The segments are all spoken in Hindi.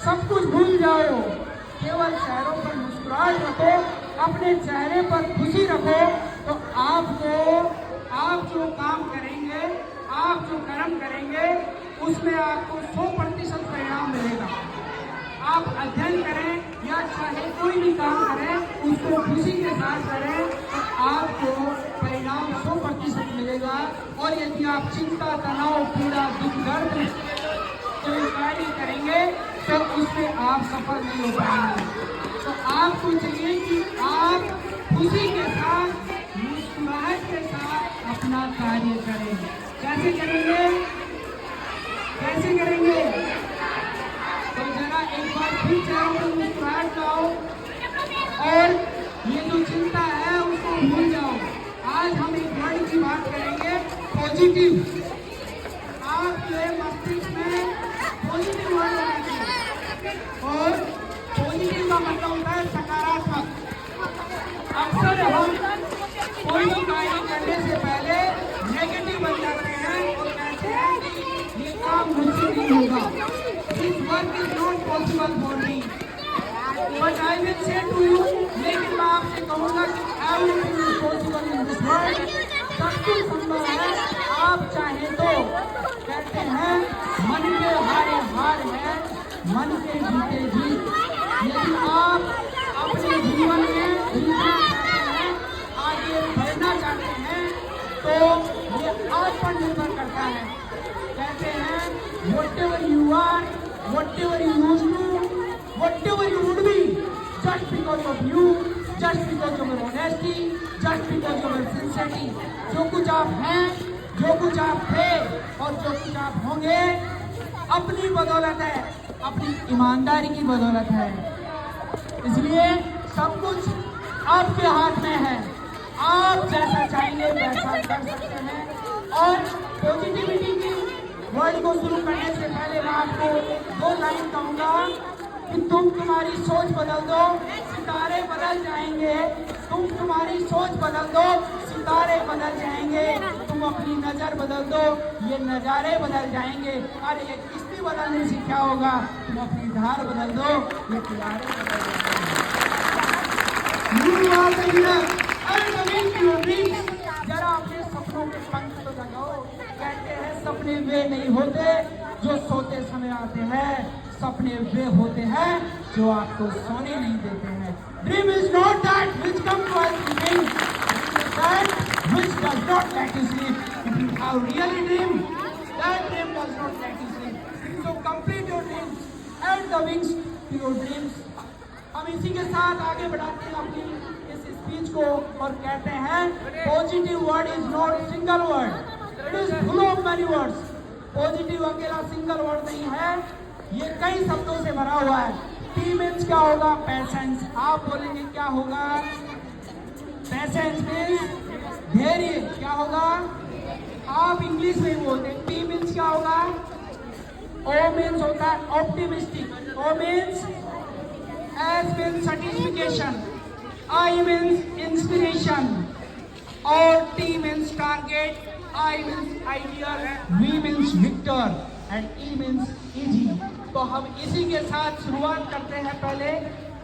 सब कुछ भूल जाओ, केवल चेहरों पर मुस्कुराहट रखो, अपने चेहरे पर खुशी रखो, तो आपको आप जो काम करेंगे, आप जो कर्म करेंगे, उसमें आपको 100% परिणाम मिलेगा। आप अध्ययन करें या चाहे कोई भी काम करें, उसको खुशी के साथ करें, तो आपको परिणाम 100% मिलेगा। और यदि आप चिंता, तनाव, पीड़ा, दुख, दर्द कोई कार्य करेंगे तो उसमें आप सफल नहीं हो पाएंगे। तो आपको चाहिए कि आप खुशी के साथ, मुस्कुराहट के साथ अपना कार्य करें। कैसे करेंगे? कैसे करेंगे? तो जरा एक बार फिर चेहरों पर मुस्कुराहट लाओ और ये जो चिंता है उसको भूल जाओ। आज हम एक वर्ड की बात करेंगे, पॉजिटिव। आपके मस्तिष्क में पॉजिटिव वर्ड होना चाहिए, और पॉजिटिव का मतलब होता है सकारात्मक। अक्सर हम कोई भी कार्य करने से पहले नेगेटिव बन जाते हैं और कहते हैं कि ये काम मुझसे नहीं होगा, this work is not possible for me. But I will say to you, लेकिन मैं आपसे कहूँगा कि everything is possible in this world. सब कुछ संभव है, आप चाहे तो। कहते हैं मन के हारे हार है, मन के जीते जीत। यदि आप अपने जीवन में जीतना चाहते हैं, आगे बढ़ना चाहते हैं, तो ये आप पर निर्भर करता है। कहते हैं whatever you are, whatever you used to, whatever you would be, just because of you, just because of your honesty, just because of your sincerity. जो कुछ आप हैं, जो कुछ आप थे और जो कुछ आप होंगे, अपनी बदौलत है, अपनी ईमानदारी की बदौलत है। इसलिए सब कुछ आपके हाथ में है, आप जैसा चाहेंगे वैसा कर सकते हैं। और पॉजिटिविटी की वर्ड को शुरू करने से पहले मैं आपको 2 लाइन कहूँगा कि तुम्हारी सोच बदल दो, सितारे बदल जाएंगे। तुम्हारी सोच बदल दो, सितारे बदल जाएंगे। तुम अपनी नजर बदल दो, ये नजारे बदल जाएंगे। अरे ये किस्ती बदलने से क्या होगा? तुम अपनी धार बदल दो, ये किनारे बदल जाएंगे। जरा अपने सपनों के पंख तो लगाओ। कहते हैं सपने वे नहीं होते जो सोते समय आते हैं, सपने वे होते हैं जो आपको सोने नहीं देते हैं। Dream is not that which come to us sleeping, that which does not let you sleep. If you have really dream, that dream does not let you sleep. So complete your dreams, add the wings to your dreams. हम इसी के साथ आगे बढ़ाते हैं अपनी इस स्पीच को और कहते हैं positive word is not single word, it is full of many words. Positive अकेला सिंगल वर्ड नहीं है, ये कई शब्दों से भरा हुआ है। P मीन्स क्या होगा? पेशेंस। आप बोलेंगे क्या होगा? पेशेंस मीन्स धैर्य। क्या होगा? आप इंग्लिश में बोलते हैं। P मीन्स क्या होगा? O मीन्स होता है optimistic. O means S means satisfaction, I means inspiration, और T means target, I means ideal, V means victor, and E means easy। तो हम इसी के साथ शुरुआत करते हैं। पहले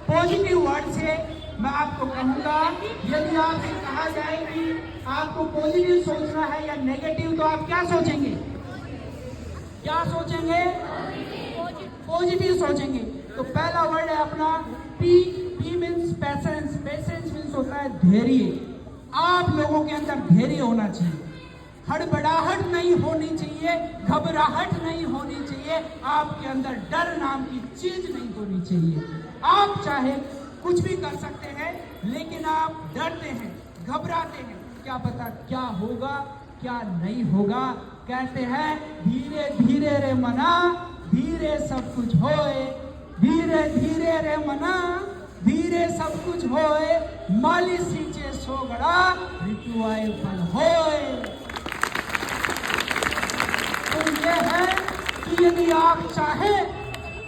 पॉजिटिव वर्ड से मैं आपको कहूँगा, यदि आपसे कहा जाए कि आपको पॉजिटिव सोचना है या नेगेटिव, तो आप क्या सोचेंगे? क्या सोचेंगे? पॉजिटिव सोचेंगे। तो पहला वर्ड है अपना P। P means patience. Patience means होता है धैर्य। आप लोगों के अंदर धैर्य होना चाहिए, हड़बड़ाहट नहीं होनी चाहिए, घबराहट नहीं होनी चाहिए, आपके अंदर डर नाम की चीज नहीं होनी चाहिए। आप चाहे कुछ भी कर सकते हैं, लेकिन आप डरते हैं, घबराते हैं, क्या पता क्या होगा क्या नहीं होगा। कहते हैं धीरे धीरे रे मना, धीरे सब कुछ होए, धीरे धीरे रे मना, धीरे सब कुछ होए, माली सींचे सोगड़ा, ऋतु आए फल होए। तो ये है कि यदि आप चाहें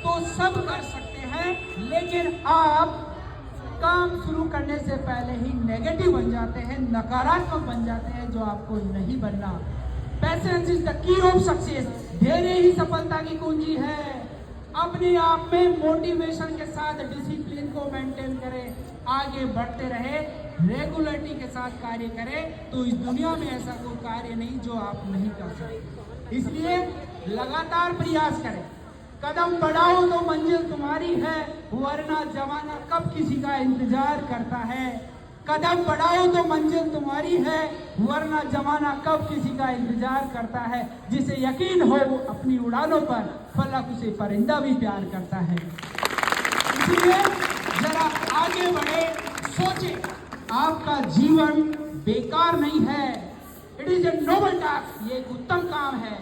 तो सब कर सकते हैं, लेकिन आप काम शुरू करने से पहले ही नेगेटिव बन जाते हैं, नकारात्मक बन जाते हैं, जो आपको नहीं बनना। Patience is the key of success. धैर्य ही सफलता की कुंजी है। अपने आप में मोटिवेशन के साथ डिसिप्लिन को मेंटेन करें, आगे बढ़ते रहे, रेगुलरिटी के साथ कार्य करें, तो इस दुनिया में ऐसा कोई कार्य नहीं जो आप नहीं कर सकते। इसलिए लगातार प्रयास करें, कदम बढ़ाओ तो मंजिल तुम्हारी है, वरना जमाना कब किसी का इंतजार करता है। कदम बढ़ाओ तो मंजिल तुम्हारी है, वरना जमाना कब किसी का इंतजार करता है। जिसे यकीन हो वो अपनी उड़ानों पर, फलक उसे परिंदा भी प्यार करता है। इसलिए जरा आगे बढ़े, सोचे, आपका जीवन बेकार नहीं है। It is a noble task, ये एक उत्तम काम है।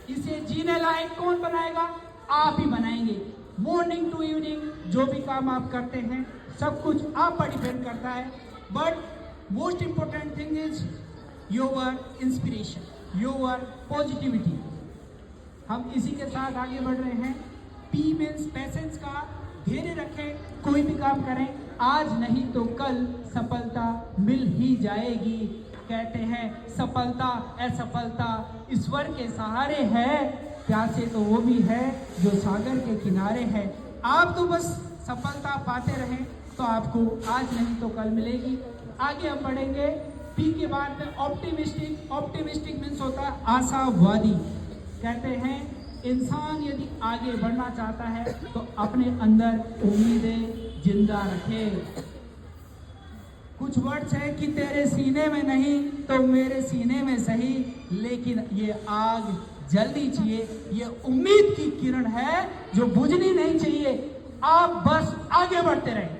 इसे जीने लायक कौन बनाएगा? आप ही बनाएंगे। मॉर्निंग टू इवनिंग जो भी काम आप करते हैं सब कुछ आप पर डिपेंड करता है। But most important thing is your inspiration, your positivity. हम इसी के साथ आगे बढ़ रहे हैं। पी मीन्स पेशेंस का, धैर्य रखें, कोई भी काम करें, आज नहीं तो कल सफलता मिल ही जाएगी। कहते हैं सफलता असफलता ईश्वर के सहारे है, प्यासे तो वो भी है जो सागर के किनारे है। आप तो बस सफलता पाते रहें तो आपको आज नहीं तो कल मिलेगी। आगे हम बढ़ेंगे। पी के बाद में ऑप्टिमिस्टिक। ऑप्टिमिस्टिक मीन्स होता है आशावादी। कहते हैं इंसान यदि आगे बढ़ना चाहता है तो अपने अंदर उम्मीदें जिंदा रखे। कुछ वर्ड्स है कि तेरे सीने में नहीं तो मेरे सीने में सही, लेकिन ये आग जल्दी चाहिए, ये उम्मीद की किरण है जो बुझनी नहीं चाहिए। आप बस आगे बढ़ते रहें,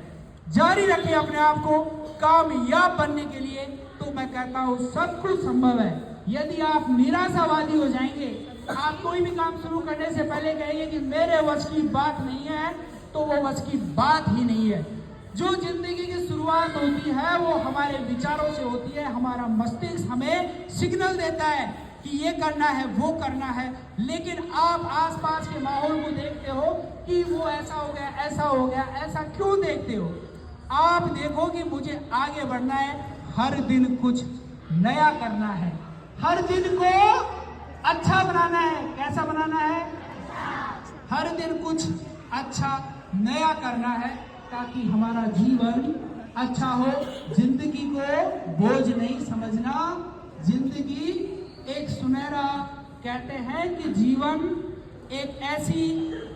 जारी रखें अपने आप को कामयाब बनने के लिए। तो मैं कहता हूँ सब कुछ संभव है। यदि आप निराशावादी हो जाएंगे, आप कोई भी काम शुरू करने से पहले कहेंगे कि मेरे वश की बात नहीं है, तो वो वश की बात ही नहीं है। जो जिंदगी की शुरुआत होती है वो हमारे विचारों से होती है। हमारा मस्तिष्क हमें सिग्नल देता है कि ये करना है, वो करना है, लेकिन आप आसपास के माहौल को देखते हो कि वो ऐसा हो गया, ऐसा हो गया। ऐसा क्यों देखते हो? आप देखो कि मुझे आगे बढ़ना है, हर दिन कुछ नया करना है, हर दिन को अच्छा बनाना है। कैसा बनाना है? हर दिन कुछ अच्छा नया करना है ताकि हमारा जीवन अच्छा हो। जिंदगी को बोझ नहीं समझना, जिंदगी एक सुनहरा, कहते हैं कि जीवन एक ऐसी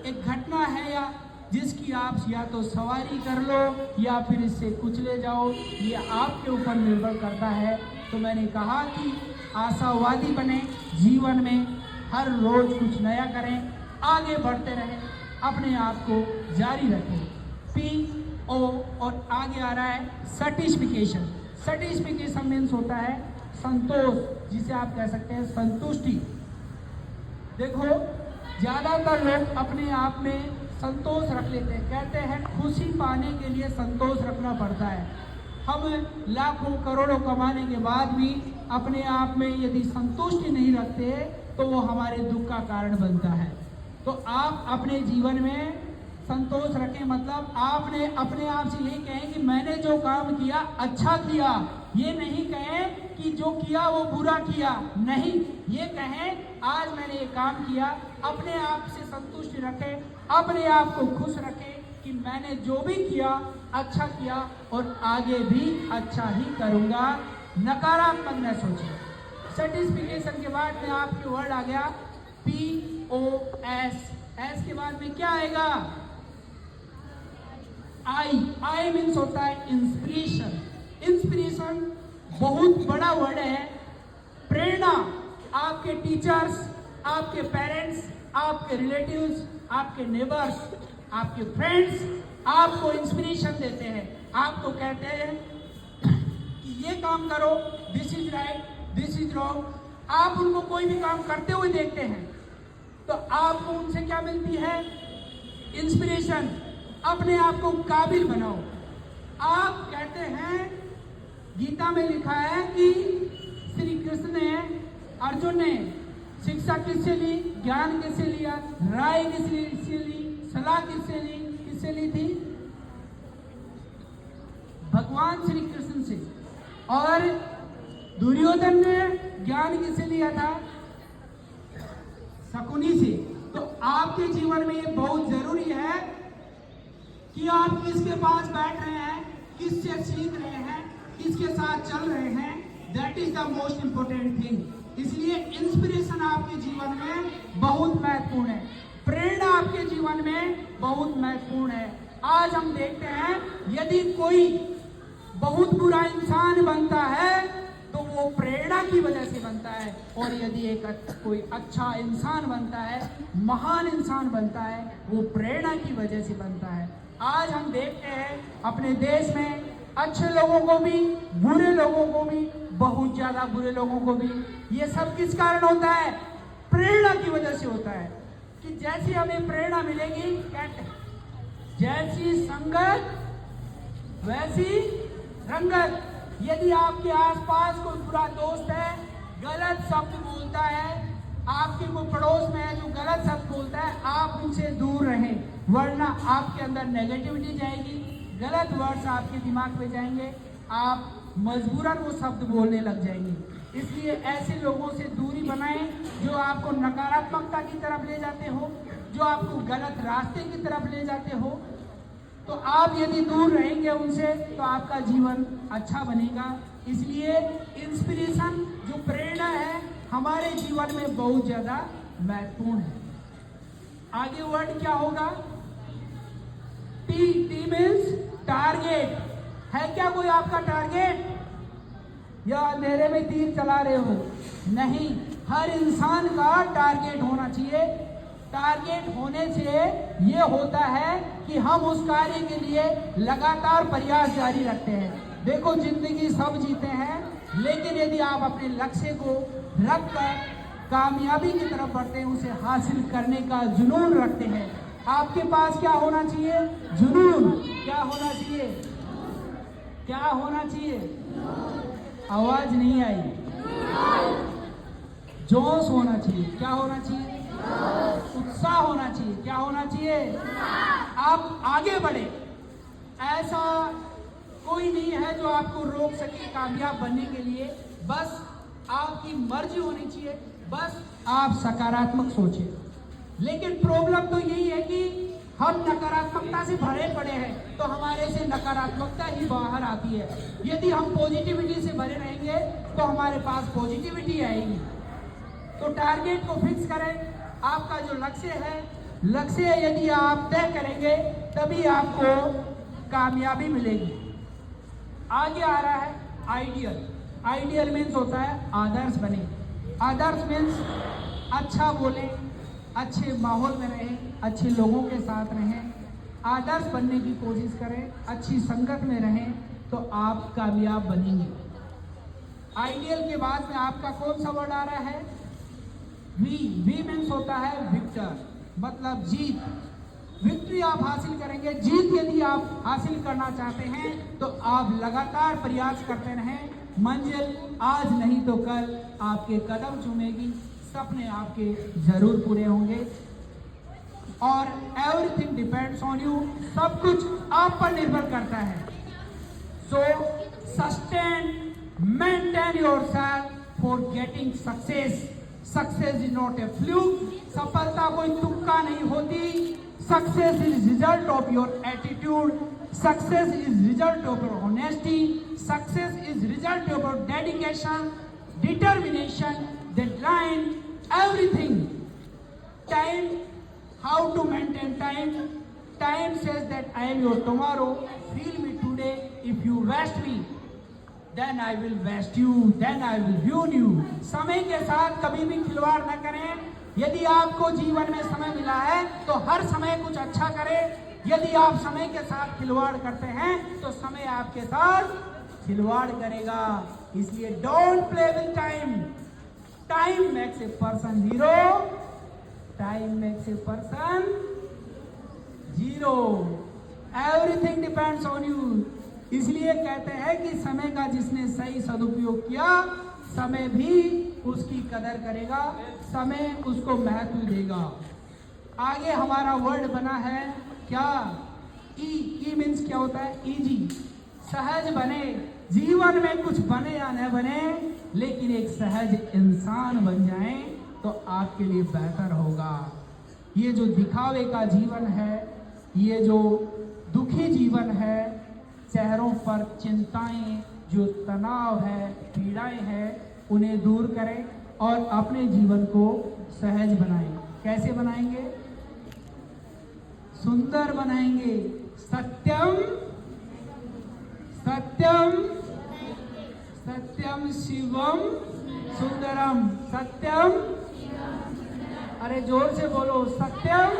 एक घटना है या जिसकी आप या तो सवारी कर लो या फिर इससे कुचले जाओ, ये आपके ऊपर निर्भर करता है। तो मैंने कहा कि आशावादी बने, जीवन में हर रोज कुछ नया करें, आगे बढ़ते रहें, अपने आप को जारी रखें। पी ओ और आगे आ रहा है सर्टिफिकेशन। सर्टिफिकेशन मीन्स होता है संतोष, जिसे आप कह सकते हैं संतुष्टि। देखो ज्यादातर लोग अपने आप में संतोष रख लेते हैं। कहते हैं खुशी पाने के लिए संतोष रखना पड़ता है। हम लाखों करोड़ों कमाने के बाद भी अपने आप में यदि संतुष्टि नहीं रखते तो वो हमारे दुख का कारण बनता है। तो आप अपने जीवन में संतोष रखें, मतलब आपने अपने आप से यही कहें कि मैंने जो काम किया अच्छा किया। ये नहीं कहें कि जो किया वो बुरा किया, नहीं, ये कहें आज मैंने ये काम किया। अपने आप से संतुष्टि रखें, अपने आप को खुश रखें कि मैंने जो भी किया अच्छा किया और आगे भी अच्छा ही करूँगा। नकारात्मक न सोचें। सर्टिफिकेशन के बाद में आपके वर्ड आ गया POS। एस के बाद में क्या आएगा? आई मीन्स होता है इंस्पिरेशन। इंस्पिरेशन बहुत बड़ा वर्ड है। प्रेरणा, आपके टीचर्स, आपके पेरेंट्स, आपके रिलेटिव्स, आपके नेबर्स, आपके फ्रेंड्स आपको इंस्पिरेशन देते हैं, आपको कहते हैं कि ये काम करो, this is right, this is wrong. आप उनको कोई भी काम करते हुए देखते हैं तो आपको उनसे क्या मिलती है? इंस्पिरेशन। अपने आप को काबिल बनाओ। आप कहते हैं, गीता में लिखा है कि श्री कृष्ण ने, अर्जुन ने शिक्षा किससे ली, ज्ञान किससे लिया, राय किससे ली, सलाह किससे ली थी? भगवान श्री कृष्ण से। और दुर्योधन ने ज्ञान किससे लिया था? शकुनी से। तो आपके जीवन में ये बहुत जरूरी है कि आप किसके पास बैठ रहे हैं, किससे सीख रहे हैं, किसके साथ चल रहे हैं। That is the most important thing. इसलिए इंस्पिरेशन आपके जीवन में बहुत महत्वपूर्ण है, प्रेरणा आपके जीवन में बहुत महत्वपूर्ण है। आज हम देखते हैं यदि कोई बहुत बुरा इंसान बनता है तो वो प्रेरणा की वजह से बनता है, और यदि एक कोई अच्छा इंसान बनता है, महान इंसान बनता है, वो प्रेरणा की वजह से बनता है। आज हम देखते हैं अपने देश में अच्छे लोगों को भी, बुरे लोगों को भी, बहुत ज्यादा बुरे लोगों को भी। ये सब किस कारण होता है? प्रेरणा की वजह से होता है। कि जैसी हमें प्रेरणा मिलेगी, जैसी संगत वैसी रंगत। यदि आपके आसपास कोई बुरा दोस्त है, गलत शब्द बोलता है, आपके कोई पड़ोस में है जो गलत शब्द बोलता है, आप उनसे दूर रहें, वरना आपके अंदर नेगेटिविटी जाएगी, गलत वर्ड्स आपके दिमाग में जाएंगे, आप मजबूरन वो शब्द बोलने लग जाएंगे। इसलिए ऐसे लोगों से दूरी बनाएं जो आपको नकारात्मकता की तरफ ले जाते हो, जो आपको गलत रास्ते की तरफ ले जाते हो। तो आप यदि दूर रहेंगे उनसे तो आपका जीवन अच्छा बनेगा। इसलिए इंस्पिरेशन जो प्रेरणा है हमारे जीवन में बहुत ज्यादा महत्वपूर्ण है। आगे वर्ड क्या होगा? टी। T means target. है क्या कोई आपका टारगेट, या अंधेरे में तीर चला रहे हो? नहीं, हर इंसान का टारगेट होना चाहिए। टारगेट होने से ये होता है कि हम उस कार्य के लिए लगातार प्रयास जारी रखते हैं। देखो, जिंदगी सब जीते हैं, लेकिन यदि आप अपने लक्ष्य को रखकर कामयाबी की तरफ बढ़ते हैं, उसे हासिल करने का जुनून रखते हैं। आपके पास क्या होना चाहिए? जुनून। क्या होना चाहिए? क्या होना चाहिए? आवाज नहीं आई। जोश होना चाहिए। क्या होना चाहिए? उत्साह होना चाहिए। क्या होना चाहिए? आप आगे बढ़े। ऐसा कोई नहीं है जो आपको रोक सके कामयाब बनने के लिए। बस आपकी मर्जी होनी चाहिए, बस आप सकारात्मक सोचिए। लेकिन प्रॉब्लम तो यही है कि हम नकारात्मकता से भरे पड़े हैं, तो हमारे से नकारात्मकता ही बाहर आती है। यदि हम पॉजिटिविटी से भरे रहेंगे तो हमारे पास पॉजिटिविटी आएगी। तो टारगेट को फिक्स करें। आपका जो लक्ष्य है, लक्ष्य यदि आप तय करेंगे तभी आपको कामयाबी मिलेगी। आगे आ रहा है आइडियल। आइडियल मीन्स होता है आदर्श बने। आदर्श मीन्स अच्छा बोले, अच्छे माहौल में रहें, अच्छे लोगों के साथ रहें, आदर्श बनने की कोशिश करें, अच्छी संगत में रहें, तो आप कामयाब बनेंगे। आइडियल के बाद में आपका कौन सा वर्ड आ रहा है? वी। वी मीन्स होता है विक्टर, मतलब जीत। विक्ट्री आप हासिल करेंगे। जीत यदि आप हासिल करना चाहते हैं तो आप लगातार प्रयास करते रहें। मंजिल आज नहीं तो कल आपके कदम चूमेगी, सपने आपके जरूर पूरे होंगे। और एवरीथिंग डिपेंड्स ऑन यू। सब कुछ आप पर निर्भर करता है। So sustain, maintain yourself for getting success. Success is not a fluke. सफलता कोई तुक्का नहीं होती। Success is result of your attitude. Success is result of your honesty. Success is result of your dedication, determination, deadline, everything. Time, how to maintain time? Time says that I am your tomorrow. Feel me today. If you waste me, then I will waste you. Then I will ruin you. समय के साथ कभी भी खिलवाड़ न करें। यदि आपको जीवन में समय मिला है तो हर समय कुछ अच्छा करें। यदि आप समय के साथ खिलवाड़ करते हैं तो समय आपके साथ खिलवाड़ करेगा। इसलिए don't play with time. Time makes a person hero. Time makes a person zero. Everything depends on you. इसलिए कहते हैं कि समय का जिसने सही सदुपयोग किया, समय भी उसकी कदर करेगा, समय उसको महत्व देगा। आगे हमारा वर्ड बना है क्या? ई। ई मीन्स क्या होता है? इजी। सहज बने। जीवन में कुछ बने या न बने, लेकिन एक सहज इंसान बन जाएं तो आपके लिए बेहतर होगा। ये जो दिखावे का जीवन है, ये जो दुखी जीवन है, चेहरों पर चिंताएं, जो तनाव है, पीड़ाएं हैं, उन्हें दूर करें और अपने जीवन को सहज बनाएं। कैसे बनाएंगे? सुंदर बनाएंगे। सत्यम सत्यम सत्यम शिवम सुंदरम। सत्यम, अरे जोर से बोलो, सत्यम।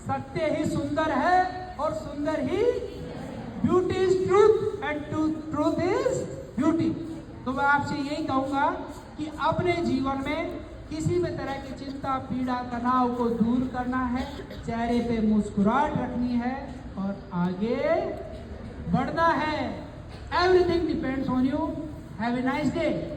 सत्य ही सुंदर है और सुंदर ही, beauty is truth and truth is beauty. तो मैं आपसे यही कहूंगा कि अपने जीवन में किसी भी तरह की चिंता, पीड़ा, तनाव को दूर करना है, चेहरे पे मुस्कुराहट रखनी है और आगे बढ़ना है। Everything depends on you. Have a nice day.